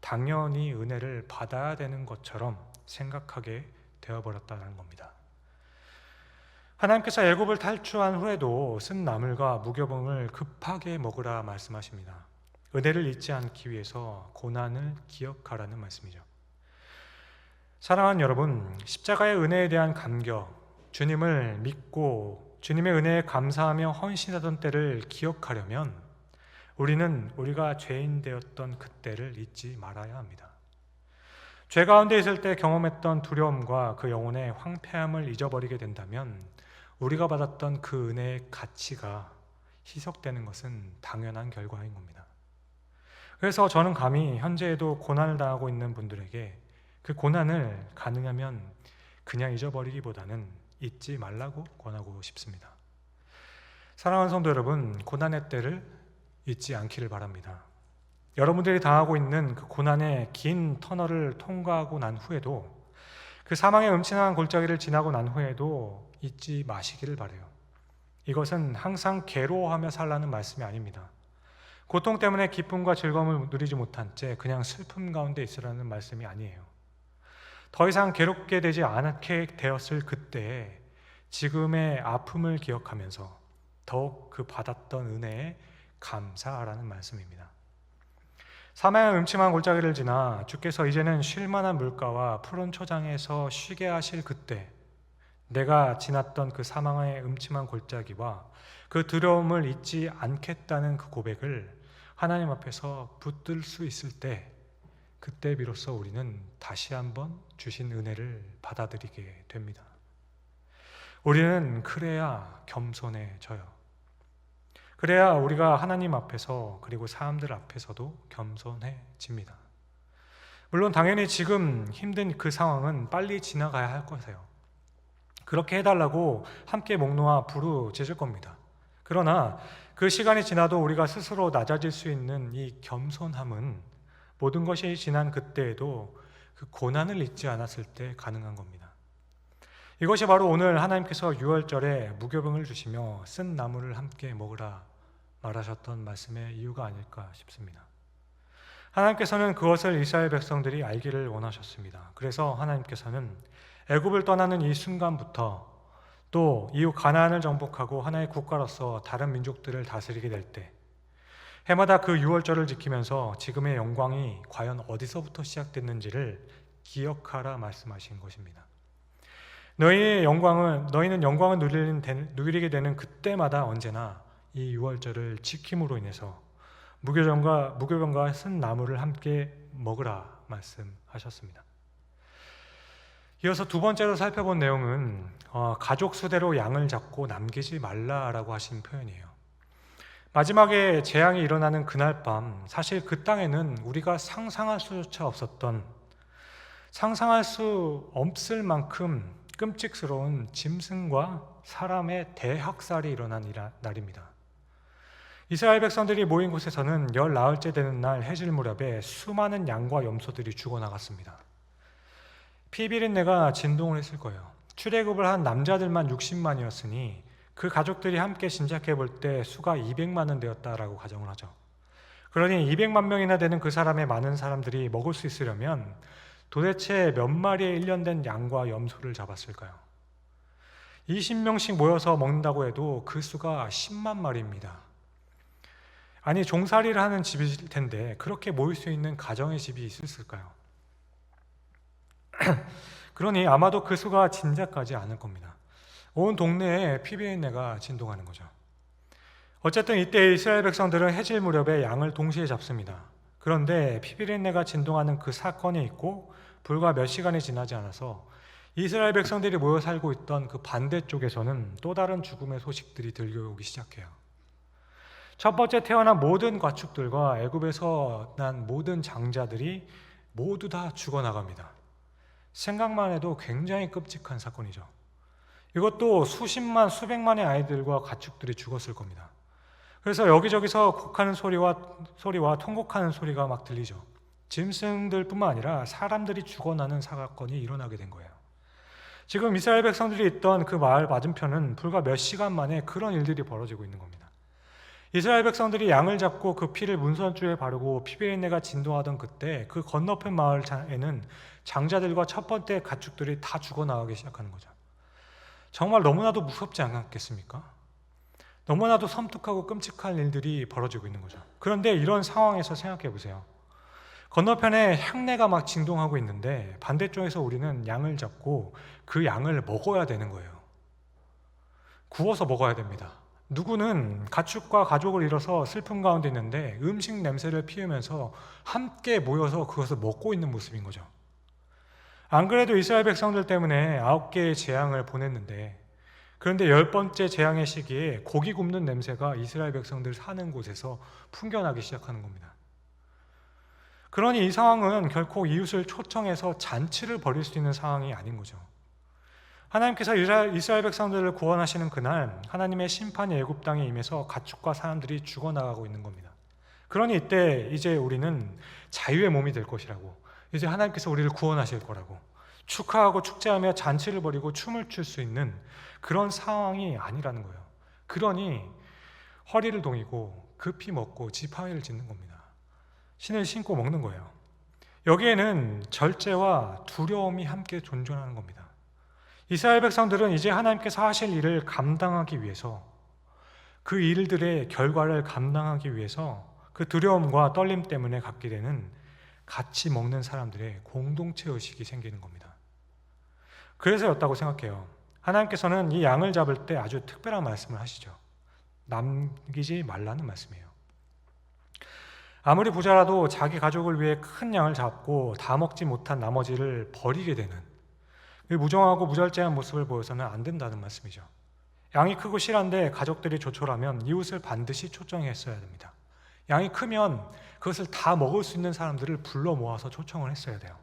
A: 당연히 은혜를 받아야 되는 것처럼 생각하게 되어버렸다는 겁니다. 하나님께서 애굽을 탈출한 후에도 쓴 나물과 무교병을 급하게 먹으라 말씀하십니다. 은혜를 잊지 않기 위해서 고난을 기억하라는 말씀이죠. 사랑하는 여러분, 십자가의 은혜에 대한 감격, 주님을 믿고 주님의 은혜에 감사하며 헌신하던 때를 기억하려면 우리가 죄인 되었던 그때를 잊지 말아야 합니다. 죄 가운데 있을 때 경험했던 두려움과 그 영혼의 황폐함을 잊어버리게 된다면 우리가 받았던 그 은혜의 가치가 희석되는 것은 당연한 결과인 겁니다. 그래서 저는 감히 현재에도 고난을 당하고 있는 분들에게 그 고난을 가능하면 그냥 잊어버리기보다는 잊지 말라고 권하고 싶습니다. 사랑하는 성도 여러분, 고난의 때를 잊지 않기를 바랍니다. 여러분들이 당하고 있는 그 고난의 긴 터널을 통과하고 난 후에도, 그 사망의 음침한 골짜기를 지나고 난 후에도 잊지 마시기를 바라요. 이것은 항상 괴로워하며 살라는 말씀이 아닙니다. 고통 때문에 기쁨과 즐거움을 누리지 못한 채 그냥 슬픔 가운데 있으라는 말씀이 아니에요. 더 이상 괴롭게 되지 않게 되었을 그때에 지금의 아픔을 기억하면서 더욱 그 받았던 은혜에 감사하라는 말씀입니다. 사망의 음침한 골짜기를 지나 주께서 이제는 쉴만한 물가와 푸른 초장에서 쉬게 하실 그때, 내가 지났던 그 사망의 음침한 골짜기와 그 두려움을 잊지 않겠다는 그 고백을 하나님 앞에서 붙들 수 있을 때, 그때 비로소 우리는 다시 한번 주신 은혜를 받아들이게 됩니다. 우리는 그래야 겸손해져요. 그래야 우리가 하나님 앞에서 그리고 사람들 앞에서도 겸손해집니다. 물론 당연히 지금 힘든 그 상황은 빨리 지나가야 할 것이에요. 그렇게 해달라고 함께 목 놓아 부르짖을 겁니다. 그러나 그 시간이 지나도 우리가 스스로 낮아질 수 있는 이 겸손함은 모든 것이 지난 그때에도 그 고난을 잊지 않았을 때 가능한 겁니다. 이것이 바로 오늘 하나님께서 유월절에 무교병을 주시며 쓴 나무를 함께 먹으라 말하셨던 말씀의 이유가 아닐까 싶습니다. 하나님께서는 그것을 이스라엘 백성들이 알기를 원하셨습니다. 그래서 하나님께서는 애굽을 떠나는 이 순간부터 또 이후 가나안을 정복하고 하나의 국가로서 다른 민족들을 다스리게 될 때 해마다 그 유월절을 지키면서 지금의 영광이 과연 어디서부터 시작됐는지를 기억하라 말씀하신 것입니다. 너희는 영광을 누리게 되는 그때마다 언제나 이 유월절을 지킴으로 인해서 무교병과 쓴 나무를 함께 먹으라 말씀하셨습니다. 이어서 두 번째로 살펴본 내용은 가족 수대로 양을 잡고 남기지 말라라고 하신 표현이에요. 마지막에 재앙이 일어나는 그날 밤, 사실 그 땅에는 우리가 상상할 수조차 없었던, 상상할 수 없을 만큼 끔찍스러운 짐승과 사람의 대학살이 일어난 날입니다. 이스라엘 백성들이 모인 곳에서는 열 나흘째 되는 날 해질 무렵에 수많은 양과 염소들이 죽어나갔습니다. 피비린내가 진동을 했을 거예요. 출애굽을 한 남자들만 60만이었으니 그 가족들이 함께 짐작해 볼 때 수가 200만은 되었다라고 가정을 하죠. 그러니 200만 명이나 되는 그 사람의 많은 사람들이 먹을 수 있으려면 도대체 몇 마리의 일련된 양과 염소를 잡았을까요? 20명씩 모여서 먹는다고 해도 그 수가 10만 마리입니다. 아니, 종살이를 하는 집일 텐데 그렇게 모일 수 있는 가정의 집이 있을까요? 그러니 아마도 그 수가 짐작가지 않을 겁니다. 온 동네에 피비린내가 진동하는 거죠. 어쨌든 이때 이스라엘 백성들은 해질 무렵에 양을 동시에 잡습니다. 그런데 피비린내가 진동하는 그 사건이 있고 불과 몇 시간이 지나지 않아서 이스라엘 백성들이 모여 살고 있던 그 반대쪽에서는 또 다른 죽음의 소식들이 들려오기 시작해요. 첫 번째 태어난 모든 가축들과 애굽에서 난 모든 장자들이 모두 다 죽어나갑니다. 생각만 해도 굉장히 끔찍한 사건이죠. 이것도 수십만, 수백만의 아이들과 가축들이 죽었을 겁니다. 그래서 여기저기서 곡하는 소리와 통곡하는 소리가 막 들리죠. 짐승들뿐만 아니라 사람들이 죽어나는 사건이 일어나게 된 거예요. 지금 이스라엘 백성들이 있던 그 마을 맞은편은 불과 몇 시간 만에 그런 일들이 벌어지고 있는 겁니다. 이스라엘 백성들이 양을 잡고 그 피를 문선주에 바르고 피비린내가 진동하던 그때 그 건너편 마을에는 장자들과 첫 번째 가축들이 다 죽어나가기 시작하는 거죠. 정말 너무나도 무섭지 않겠습니까? 너무나도 섬뜩하고 끔찍한 일들이 벌어지고 있는 거죠. 그런데 이런 상황에서 생각해 보세요. 건너편에 향내가 막 진동하고 있는데 반대쪽에서 우리는 양을 잡고 그 양을 먹어야 되는 거예요. 구워서 먹어야 됩니다. 누구는 가축과 가족을 잃어서 슬픔 가운데 있는데 음식 냄새를 피우면서 함께 모여서 그것을 먹고 있는 모습인 거죠. 안 그래도 이스라엘 백성들 때문에 9개의 재앙을 보냈는데, 그런데 10번째 재앙의 시기에 고기 굽는 냄새가 이스라엘 백성들 사는 곳에서 풍겨나기 시작하는 겁니다. 그러니 이 상황은 결코 이웃을 초청해서 잔치를 벌일 수 있는 상황이 아닌 거죠. 하나님께서 이스라엘 백성들을 구원하시는 그날 하나님의 심판이 애굽 땅에 임해서 가축과 사람들이 죽어나가고 있는 겁니다. 그러니 이때 이제 우리는 자유의 몸이 될 것이라고, 이제 하나님께서 우리를 구원하실 거라고 축하하고 축제하며 잔치를 벌이고 춤을 출 수 있는 그런 상황이 아니라는 거예요. 그러니 허리를 동이고 급히 먹고 지팡이를 짚는 겁니다. 신을 신고 먹는 거예요. 여기에는 절제와 두려움이 함께 존재하는 겁니다. 이스라엘 백성들은 이제 하나님께서 하실 일을 감당하기 위해서, 그 일들의 결과를 감당하기 위해서 그 두려움과 떨림 때문에 갖게 되는 같이 먹는 사람들의 공동체 의식이 생기는 겁니다. 그래서였다고 생각해요. 하나님께서는 이 양을 잡을 때 아주 특별한 말씀을 하시죠. 남기지 말라는 말씀이에요. 아무리 부자라도 자기 가족을 위해 큰 양을 잡고 다 먹지 못한 나머지를 버리게 되는 무정하고 무절제한 모습을 보여서는 안 된다는 말씀이죠. 양이 크고 실한데 가족들이 조촐하면 이웃을 반드시 초청했어야 됩니다. 양이 크면 그것을 다 먹을 수 있는 사람들을 불러 모아서 초청을 했어야 돼요.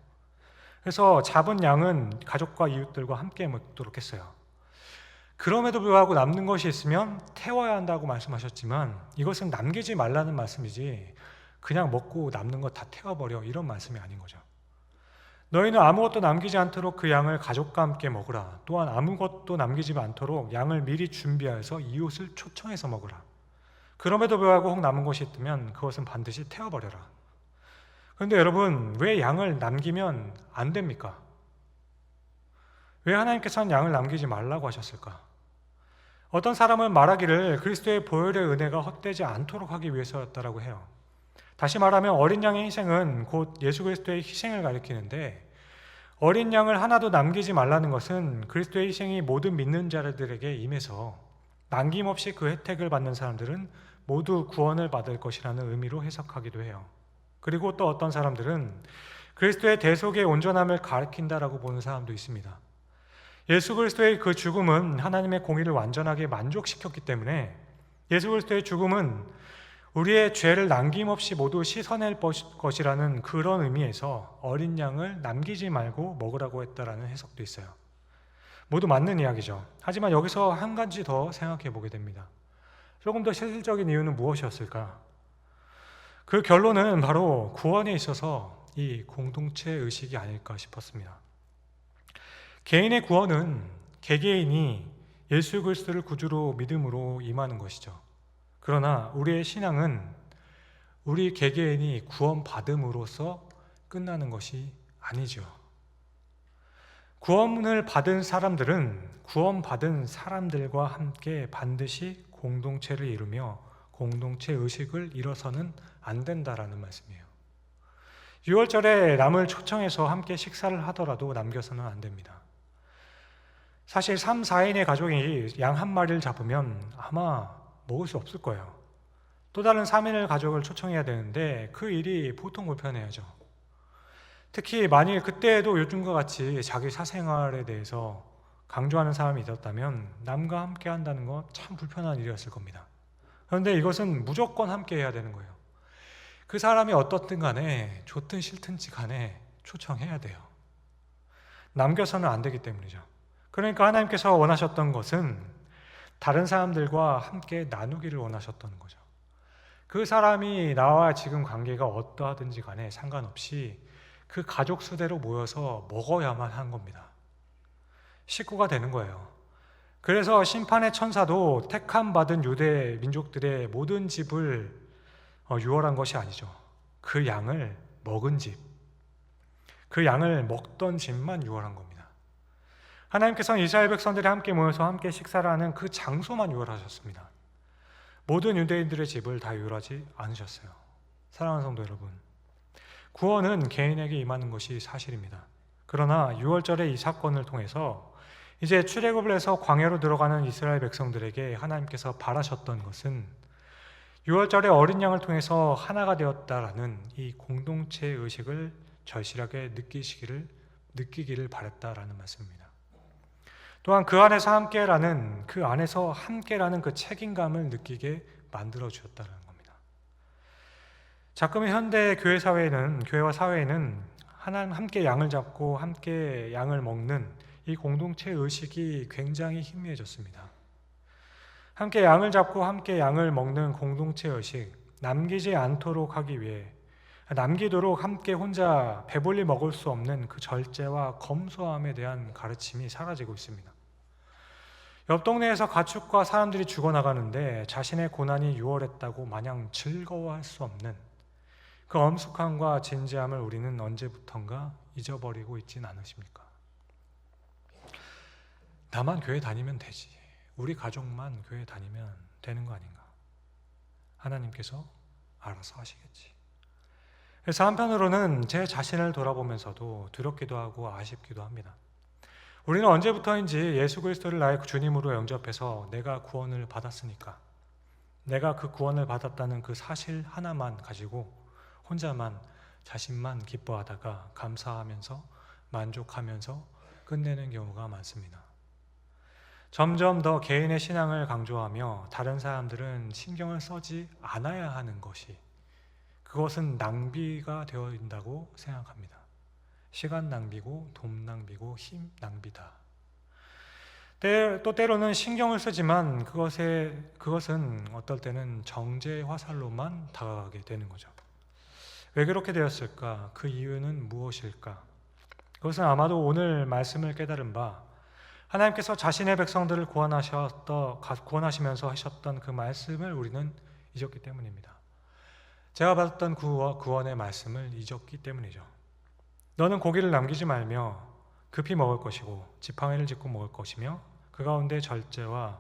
A: 그래서 잡은 양은 가족과 이웃들과 함께 먹도록 했어요. 그럼에도 불구하고 남는 것이 있으면 태워야 한다고 말씀하셨지만 이것은 남기지 말라는 말씀이지 그냥 먹고 남는 거 다 태워버려 이런 말씀이 아닌 거죠. 너희는 아무것도 남기지 않도록 그 양을 가족과 함께 먹으라. 또한 아무것도 남기지 않도록 양을 미리 준비하여서 이웃을 초청해서 먹으라. 그럼에도 불구하고 혹 남은 것이 있으면 그것은 반드시 태워버려라. 그런데 여러분, 왜 양을 남기면 안 됩니까? 왜 하나님께서는 양을 남기지 말라고 하셨을까? 어떤 사람은 말하기를 그리스도의 보혈의 은혜가 헛되지 않도록 하기 위해서였다라고 해요. 다시 말하면 어린 양의 희생은 곧 예수 그리스도의 희생을 가리키는데, 어린 양을 하나도 남기지 말라는 것은 그리스도의 희생이 모든 믿는 자들에게 임해서 남김없이 그 혜택을 받는 사람들은 모두 구원을 받을 것이라는 의미로 해석하기도 해요. 그리고 또 어떤 사람들은 그리스도의 대속의 온전함을 가리킨다라고 보는 사람도 있습니다. 예수 그리스도의 그 죽음은 하나님의 공의를 완전하게 만족시켰기 때문에 예수 그리스도의 죽음은 우리의 죄를 남김없이 모두 씻어낼 것이라는 그런 의미에서 어린 양을 남기지 말고 먹으라고 했다라는 해석도 있어요. 모두 맞는 이야기죠. 하지만 여기서 한 가지 더 생각해 보게 됩니다. 조금 더 실질적인 이유는 무엇이었을까? 그 결론은 바로 구원에 있어서 이 공동체 의식이 아닐까 싶었습니다. 개인의 구원은 개개인이 예수 그리스도를 구주로 믿음으로 임하는 것이죠. 그러나 우리의 신앙은 우리 개개인이 구원받음으로써 끝나는 것이 아니죠. 구원을 받은 사람들은 구원받은 사람들과 함께 반드시 공동체를 이루며 공동체 의식을 이뤄서는 안 된다라는 말씀이에요. 6월절에 남을 초청해서 함께 식사를 하더라도 남겨서는 안 됩니다. 사실 3, 4인의 가족이 양 한 마리를 잡으면 아마 먹을 수 없을 거예요. 또 다른 3인의 가족을 초청해야 되는데 그 일이 보통 불편해야죠. 특히 만일 그때에도 요즘과 같이 자기 사생활에 대해서 강조하는 사람이 있었다면 남과 함께 한다는 건 참 불편한 일이었을 겁니다. 그런데 이것은 무조건 함께 해야 되는 거예요. 그 사람이 어떻든 간에 좋든 싫든지 간에 초청해야 돼요. 남겨서는 안 되기 때문이죠. 그러니까 하나님께서 원하셨던 것은 다른 사람들과 함께 나누기를 원하셨던 거죠. 그 사람이 나와 지금 관계가 어떠하든지 간에 상관없이 그 가족 수대로 모여서 먹어야만 한 겁니다. 식구가 되는 거예요. 그래서 심판의 천사도 택함 받은 유대 민족들의 모든 집을 유월한 것이 아니죠. 그 양을 먹은 집, 그 양을 먹던 집만 유월한 겁니다. 하나님께서는 이스라엘 백성들이 함께 모여서 함께 식사를 하는 그 장소만 유월하셨습니다. 모든 유대인들의 집을 다 유월하지 않으셨어요. 사랑하는 성도 여러분, 구원은 개인에게 임하는 것이 사실입니다. 그러나 6월절의 이 사건을 통해서 이제 출애굽을 해서 광야로 들어가는 이스라엘 백성들에게 하나님께서 바라셨던 것은 6월절의 어린 양을 통해서 하나가 되었다라는 이 공동체 의식을 절실하게 느끼시기를 느끼기를 바랬다라는 말씀입니다. 또한 그 안에서 함께라는 그 책임감을 느끼게 만들어 주셨다는 겁니다. 자꾸만 현대 교회와 사회에는 하나님 함께 양을 잡고 함께 양을 먹는 이 공동체 의식이 굉장히 희미해졌습니다. 함께 양을 잡고 함께 양을 먹는 공동체 의식, 남기지 않도록 하기 위해 남기도록 함께 혼자 배불리 먹을 수 없는 그 절제와 검소함에 대한 가르침이 사라지고 있습니다. 옆 동네에서 가축과 사람들이 죽어나가는데 자신의 고난이 유월했다고 마냥 즐거워할 수 없는 그 엄숙함과 진지함을 우리는 언제부턴가 잊어버리고 있진 않으십니까? 나만 교회 다니면 되지, 우리 가족만 교회 다니면 되는 거 아닌가? 하나님께서 알아서 하시겠지. 그래서 한편으로는 제 자신을 돌아보면서도 두렵기도 하고 아쉽기도 합니다. 우리는 언제부터인지 예수 그리스도를 나의 주님으로 영접해서 내가 구원을 받았으니까, 내가 그 구원을 받았다는 그 사실 하나만 가지고 혼자만 자신만 기뻐하다가 감사하면서 만족하면서 끝내는 경우가 많습니다. 점점 더 개인의 신앙을 강조하며 다른 사람들은 신경을 쓰지 않아야 하는 것이, 그것은 낭비가 되어 있다고 생각합니다. 시간 낭비고 돈 낭비고 힘 낭비다. 또 때로는 신경을 쓰지만 그것은 어떨 때는 정죄 화살로만 다가가게 되는 거죠. 왜 그렇게 되었을까? 그 이유는 무엇일까? 그것은 아마도 오늘 말씀을 깨달은 바 하나님께서 자신의 백성들을 구원하시면서 하셨던 그 말씀을 우리는 잊었기 때문입니다. 제가 받았던 구원의 말씀을 잊었기 때문이죠. 너는 고기를 남기지 말며 급히 먹을 것이고 지팡이를 짚고 먹을 것이며 그 가운데 절제와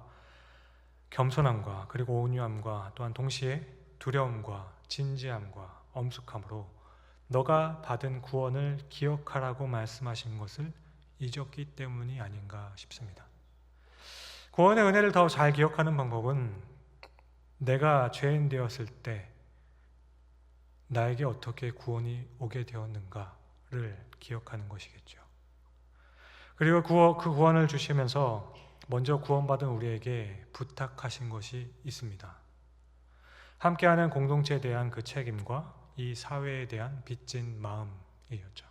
A: 겸손함과 그리고 온유함과 또한 동시에 두려움과 진지함과 엄숙함으로 너가 받은 구원을 기억하라고 말씀하신 것을 잊었기 때문이 아닌가 싶습니다. 구원의 은혜를 더 잘 기억하는 방법은 내가 죄인 되었을 때 나에게 어떻게 구원이 오게 되었는가를 기억하는 것이겠죠. 그리고 그 구원을 주시면서 먼저 구원받은 우리에게 부탁하신 것이 있습니다. 함께하는 공동체에 대한 그 책임과 이 사회에 대한 빚진 마음이었죠.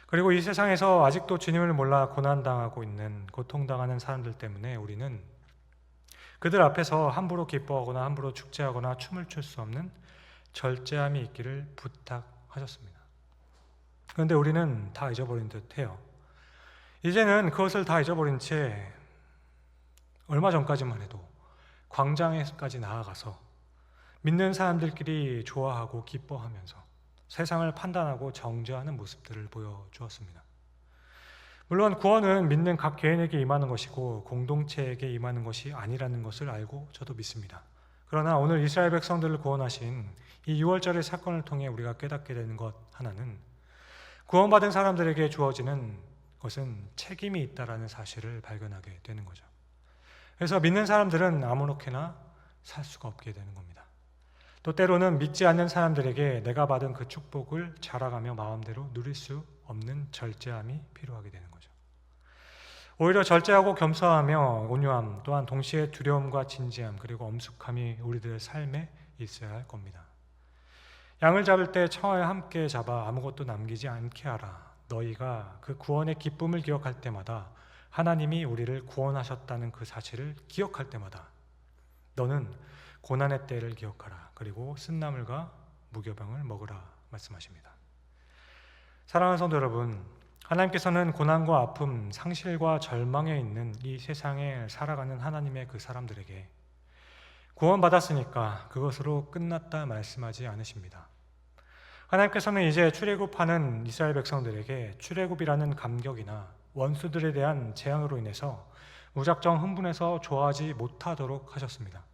A: 그리고 이 세상에서 아직도 주님을 몰라 고난당하고 있는, 고통당하는 사람들 때문에 우리는 그들 앞에서 함부로 기뻐하거나 함부로 축제하거나 춤을 출 수 없는 절제함이 있기를 부탁하셨습니다. 그런데 우리는 다 잊어버린 듯해요. 이제는 그것을 다 잊어버린 채 얼마 전까지만 해도 광장에까지 나아가서 믿는 사람들끼리 좋아하고 기뻐하면서 세상을 판단하고 정죄하는 모습들을 보여주었습니다. 물론 구원은 믿는 각 개인에게 임하는 것이고 공동체에게 임하는 것이 아니라는 것을 알고 저도 믿습니다. 그러나 오늘 이스라엘 백성들을 구원하신 이 6월절의 사건을 통해 우리가 깨닫게 되는 것 하나는 구원받은 사람들에게 주어지는 것은 책임이 있다라는 사실을 발견하게 되는 거죠. 그래서 믿는 사람들은 아무렇게나 살 수가 없게 되는 겁니다. 또 때로는 믿지 않는 사람들에게 내가 받은 그 축복을 자랑하며 마음대로 누릴 수 없는 절제함이 필요하게 되는 거죠. 오히려 절제하고 겸손하며 온유함, 또한 동시에 두려움과 진지함 그리고 엄숙함이 우리들의 삶에 있어야 할 겁니다. 양을 잡을 때 청하에 함께 잡아 아무것도 남기지 않게 하라. 너희가 그 구원의 기쁨을 기억할 때마다, 하나님이 우리를 구원하셨다는 그 사실을 기억할 때마다 너는 고난의 때를 기억하라. 그리고 쓴나물과 무교병을 먹으라 말씀하십니다. 사랑하는 성도 여러분, 하나님께서는 고난과 아픔, 상실과 절망에 있는 이 세상에 살아가는 하나님의 그 사람들에게 구원받았으니까 그것으로 끝났다 말씀하지 않으십니다. 하나님께서는 이제 출애굽하는 이스라엘 백성들에게 출애굽이라는 감격이나 원수들에 대한 재앙으로 인해서 무작정 흥분해서 좋아하지 못하도록 하셨습니다.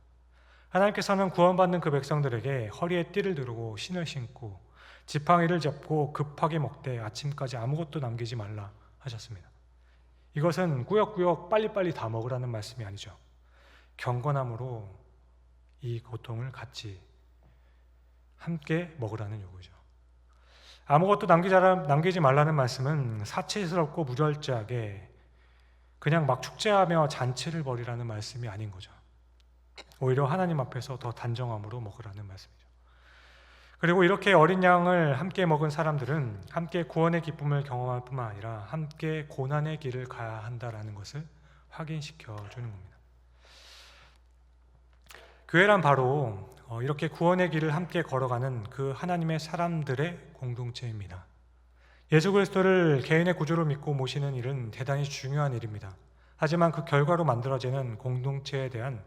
A: 하나님께서는 구원받는 그 백성들에게 허리에 띠를 두르고 신을 신고 지팡이를 잡고 급하게 먹되 아침까지 아무것도 남기지 말라 하셨습니다. 이것은 꾸역꾸역 빨리빨리 다 먹으라는 말씀이 아니죠. 경건함으로 이 고통을 같이 함께 먹으라는 요구죠. 아무것도 남기지 말라는 말씀은 사치스럽고 무절제하게 그냥 막 축제하며 잔치를 벌이라는 말씀이 아닌 거죠. 오히려 하나님 앞에서 더 단정함으로 먹으라는 말씀이죠. 그리고 이렇게 어린 양을 함께 먹은 사람들은 함께 구원의 기쁨을 경험할 뿐만 아니라 함께 고난의 길을 가야 한다라는 것을 확인시켜 주는 겁니다. 교회란 바로 이렇게 구원의 길을 함께 걸어가는 그 하나님의 사람들의 공동체입니다. 예수 그리스도를 개인의 구주로 믿고 모시는 일은 대단히 중요한 일입니다. 하지만 그 결과로 만들어지는 공동체에 대한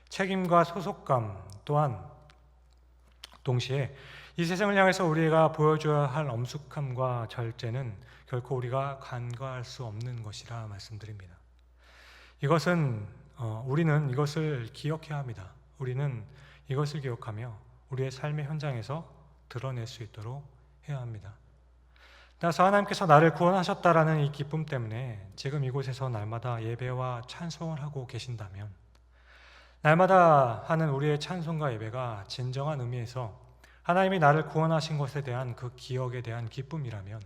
A: 책임과 소속감 또한 동시에 이 세상을 향해서 우리가 보여줘야 할 엄숙함과 절제는 결코 우리가 간과할 수 없는 것이라 말씀드립니다. 우리는 이것을 기억해야 합니다. 우리는 이것을 기억하며 우리의 삶의 현장에서 드러낼 수 있도록 해야 합니다. 따라서 하나님께서 나를 구원하셨다라는 이 기쁨 때문에 지금 이곳에서 날마다 예배와 찬송을 하고 계신다면, 날마다 하는 우리의 찬송과 예배가 진정한 의미에서 하나님이 나를 구원하신 것에 대한 그 기억에 대한 기쁨이라면,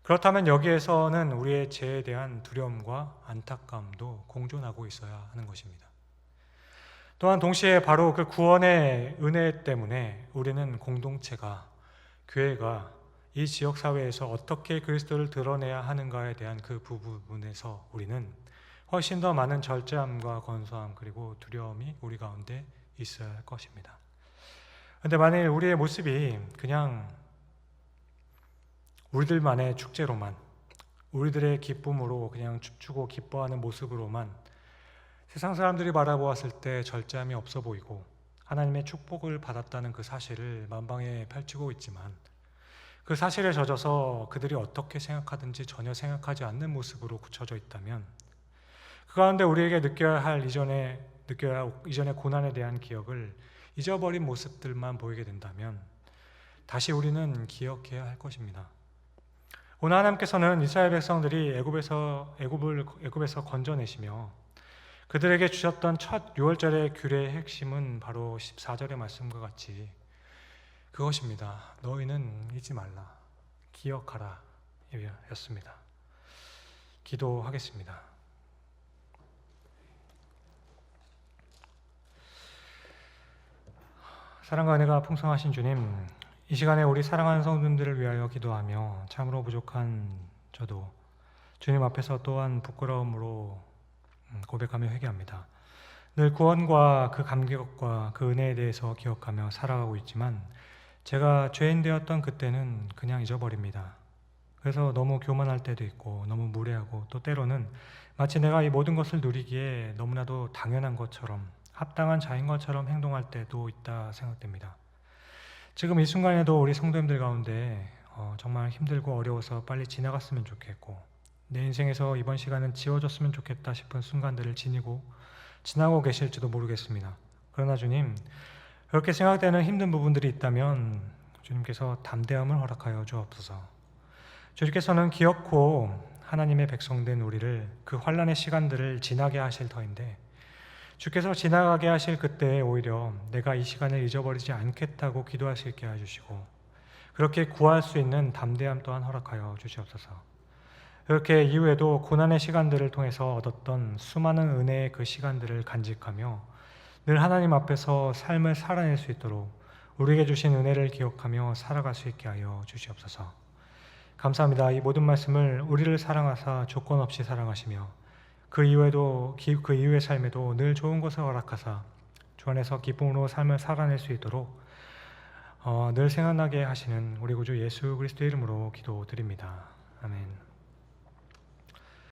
A: 그렇다면 여기에서는 우리의 죄에 대한 두려움과 안타까움도 공존하고 있어야 하는 것입니다. 또한 동시에 바로 그 구원의 은혜 때문에 우리는 공동체가, 교회가 이 지역사회에서 어떻게 그리스도를 드러내야 하는가에 대한 그 부분에서 우리는 훨씬 더 많은 절제함과 건소함 그리고 두려움이 우리 가운데 있어야 할 것입니다. 그런데 만일 우리의 모습이 그냥 우리들만의 축제로만, 우리들의 기쁨으로 그냥 춤추고 기뻐하는 모습으로만 세상 사람들이 바라보았을 때 절제함이 없어 보이고 하나님의 축복을 받았다는 그 사실을 만방에 펼치고 있지만, 그 사실에 젖어서 그들이 어떻게 생각하든지 전혀 생각하지 않는 모습으로 굳혀져 있다면, 그 가운데 우리에게 느껴야 할 이전의 고난에 대한 기억을 잊어버린 모습들만 보이게 된다면 다시 우리는 기억해야 할 것입니다. 오늘 하나님께서는 이스라엘 백성들이 애굽에서 건져내시며 그들에게 주셨던 첫 유월절의 규례의 핵심은 바로 14절의 말씀과 같이 그것입니다. 너희는 잊지 말라, 기억하라 였습니다. 기도하겠습니다. 사랑과 은혜가 풍성하신 주님, 이 시간에 우리 사랑하는 성도들을 위하여 기도하며 참으로 부족한 저도 주님 앞에서 또한 부끄러움으로 고백하며 회개합니다. 늘 구원과 그 감격과 그 은혜에 대해서 기억하며 살아가고 있지만 제가 죄인 되었던 그때는 그냥 잊어버립니다. 그래서 너무 교만할 때도 있고 너무 무례하고 또 때로는 마치 내가 이 모든 것을 누리기에 너무나도 당연한 것처럼 합당한 자인 것처럼 행동할 때도 있다 생각됩니다. 지금 이 순간에도 우리 성도님들 가운데 정말 힘들고 어려워서 빨리 지나갔으면 좋겠고 내 인생에서 이번 시간은 지워졌으면 좋겠다 싶은 순간들을 지나고 계실지도 모르겠습니다. 그러나 주님, 그렇게 생각되는 힘든 부분들이 있다면 주님께서 담대함을 허락하여 주옵소서. 주님께서는 기어코 하나님의 백성된 우리를 그 환난의 시간들을 지나게 하실 터인데, 주께서 지나가게 하실 그때에 오히려 내가 이 시간을 잊어버리지 않겠다고 기도할 수 있게 해주시고 그렇게 구할 수 있는 담대함 또한 허락하여 주시옵소서. 그렇게 이후에도 고난의 시간들을 통해서 얻었던 수많은 은혜의 그 시간들을 간직하며 늘 하나님 앞에서 삶을 살아낼 수 있도록 우리에게 주신 은혜를 기억하며 살아갈 수 있게 하여 주시옵소서. 감사합니다. 이 모든 말씀을 우리를 사랑하사 조건 없이 사랑하시며 그 이후의 삶에도 늘 좋은 것을 허락하사 주 안에서 기쁨으로 삶을 살아낼 수 있도록 늘 생각나게 하시는 우리 구주 예수 그리스도의 이름으로 기도드립니다. 아멘.